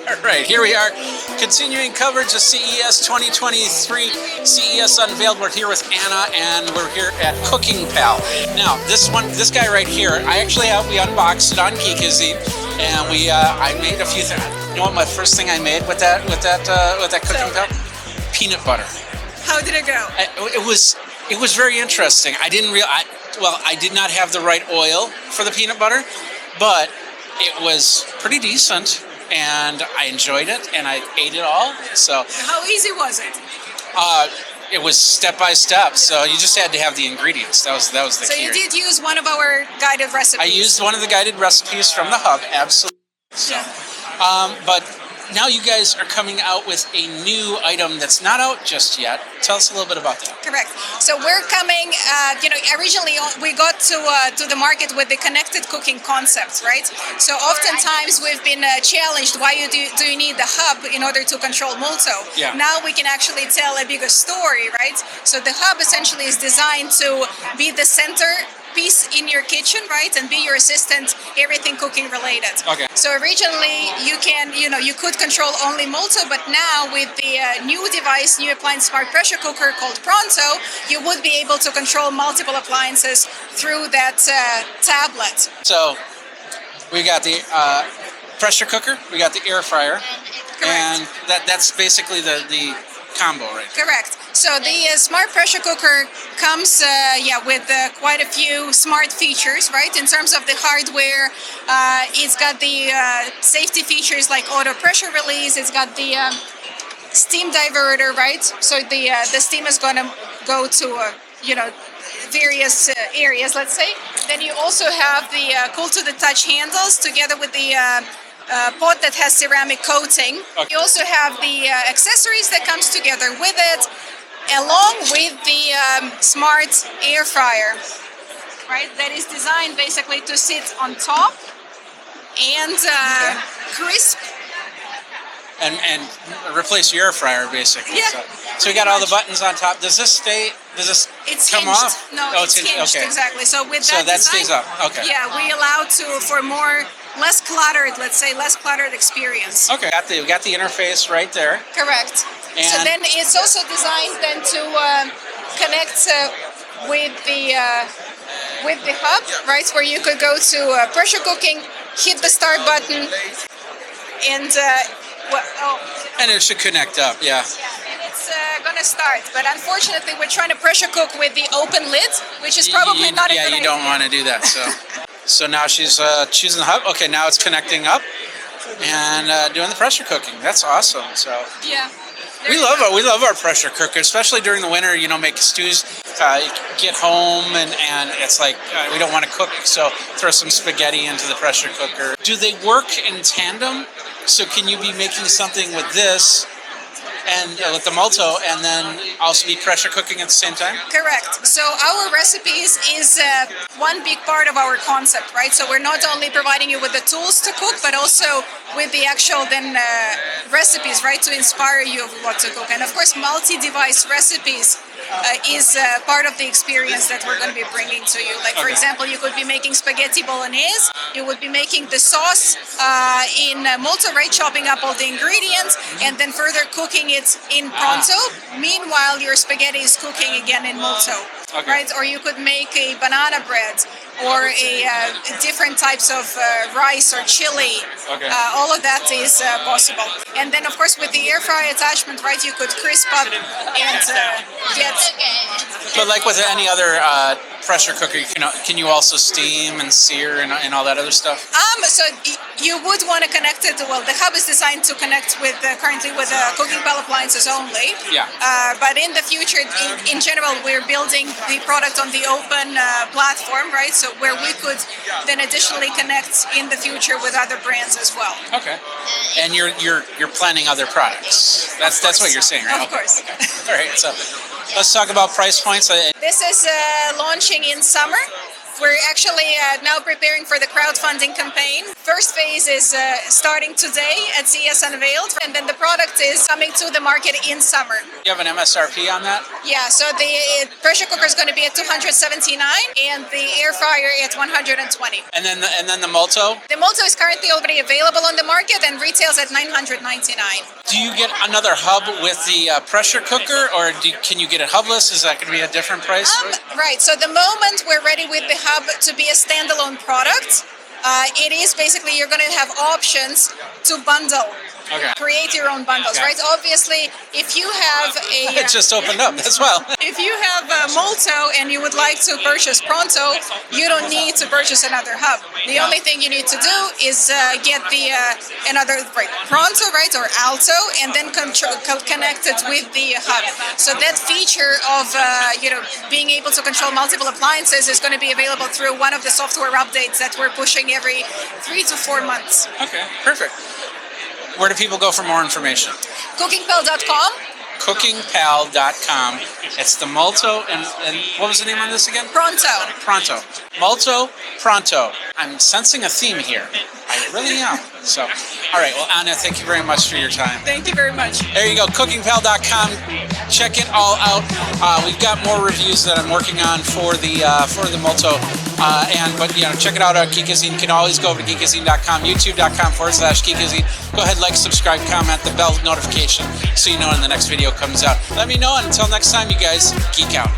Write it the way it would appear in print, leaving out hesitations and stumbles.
All right, here we are, continuing coverage of CES 2023. CES Unveiled. We're here with Anna, and we're here at CookingPal. Now, this guy right here, we unboxed it on Geekazine, and I made a few things. You know what? My first thing I made with that CookingPal, peanut butter. How did it go? It was very interesting. I did not have the right oil for the peanut butter, but it was pretty decent. And I enjoyed it, and I ate it all. So how easy was it? It was step by step. So you just had to have the ingredients. That was the key. So you did use one of our guided recipes. I used one of the guided recipes from the hub, absolutely. So, yeah. But now you guys are coming out with a new item that's not out just yet. Tell us a little bit about that. Correct. So we're coming. Originally we got to the market with the connected cooking concept, right? So oftentimes we've been challenged. Why do you need the hub in order to control Multo? Yeah. Now we can actually tell a bigger story, right? So the hub essentially is designed to be the center piece in your kitchen, right, and be your assistant, everything cooking related. Okay. So originally you could control only Multo, but now with the new appliance smart pressure cooker called Pronto, you would be able to control multiple appliances through that tablet. So we got the pressure cooker, we got the air fryer, Correct. and that's basically the combo, right? Correct. So the smart pressure cooker comes with quite a few smart features, right? In terms of the hardware, it's got the safety features like auto pressure release. It's got the steam diverter, right? So the steam is going to go to various areas, let's say. Then you also have the cool to the touch handles together with the pot that has ceramic coating. Okay. You also have the accessories that comes together with it, along with the smart air fryer, right? That is designed basically to sit on top and crisp. And replace your air fryer, basically. Yeah. So we got all the buttons on top. Does this It's come hinged. off? No, Oh, it's hinged, okay. exactly. So with So that design, stays up. Okay. Yeah, we allow for less cluttered experience. Okay. We got the interface right there. Correct. And so then it's also designed then to connect with the hub, right? Where you could go to pressure cooking, hit the start button, and and it should connect up. Yeah. and it's gonna start. But unfortunately, we're trying to pressure cook with the open lid, which is probably not a good idea. Yeah, you don't want to do that. So, so now she's choosing the hub. Okay, now it's connecting up and doing the pressure cooking. That's awesome. So Yeah. we love our pressure cooker, especially during the winter. Make stews. Get home and it's like we don't want to cook, so throw some spaghetti into the pressure cooker. Do they work in tandem? So can you be making something with this and with the Multo, and then also be pressure cooking at the same time? Correct. So our recipes is one big part of our concept, right? So we're not only providing you with the tools to cook, but also with the actual recipes, right, to inspire you of what to cook. And of course, MultiDevice Recipes is part of the experience that we're going to be bringing to you. Like, for example, you could be making spaghetti bolognese, you would be making the sauce in Multo, right, chopping up all the ingredients, and then further cooking it in Pronto. Meanwhile, your spaghetti is cooking again in Multo, right? Or you could make a banana bread, or different types of rice or chili. All of that is possible. And then, of course, with the air fryer attachment, right, you could crisp up and get. But like with any other pressure cooker, can you also steam and sear and all that other stuff? So you would want to connect it. Well, the hub is designed to connect with currently with CookingPal appliances only. Yeah. But in the future, in general, we're building the product on the open platform, right? So where we could then additionally connect in the future with other brands as well. Okay. And you're planning other products. That's what you're saying, right? Of course. All right. So let's talk about price points. This is launching in summer We're actually now preparing for the crowdfunding campaign. First phase is starting today at CES Unveiled, and then the product is coming to the market in summer. You have an MSRP on that? Yeah, so the pressure cooker is going to be at $279 and the air fryer at $120. And then the Multo? The Multo is currently already available on the market and retails at $999. Do you get another hub with the pressure cooker, or can you get it hubless? Is that going to be a different price? Right, so the moment we're ready with the hub to be a standalone product, it is basically you're going to have options to bundle. Okay. Create your own bundles, right? Obviously, if you have a... It just opened up as well. If you have a Multo and you would like to purchase Pronto, you don't need to purchase another hub. The only thing you need to do is get the another Pronto, right, or Alto, and then connect it with the hub. So that feature of being able to control multiple appliances is going to be available through one of the software updates that we're pushing every 3 to 4 months. Okay, perfect. Where do people go for more information? CookingPal.com. CookingPal.com. It's the Multo, and what was the name on this again? Pronto. Pronto. Multo, Pronto. I'm sensing a theme here. I really am. So, all right. Well, Anna, thank you very much for your time. Thank you very much. There you go. CookingPal.com. Check it all out. We've got more reviews that I'm working on for the Multo. But check it out on Geekazine. You can always go over to geekazine.com, youtube.com/Geekazine. Go ahead, like, subscribe, comment, the bell notification so you know when the next video comes out. Let me know, and until next time, you guys, geek out.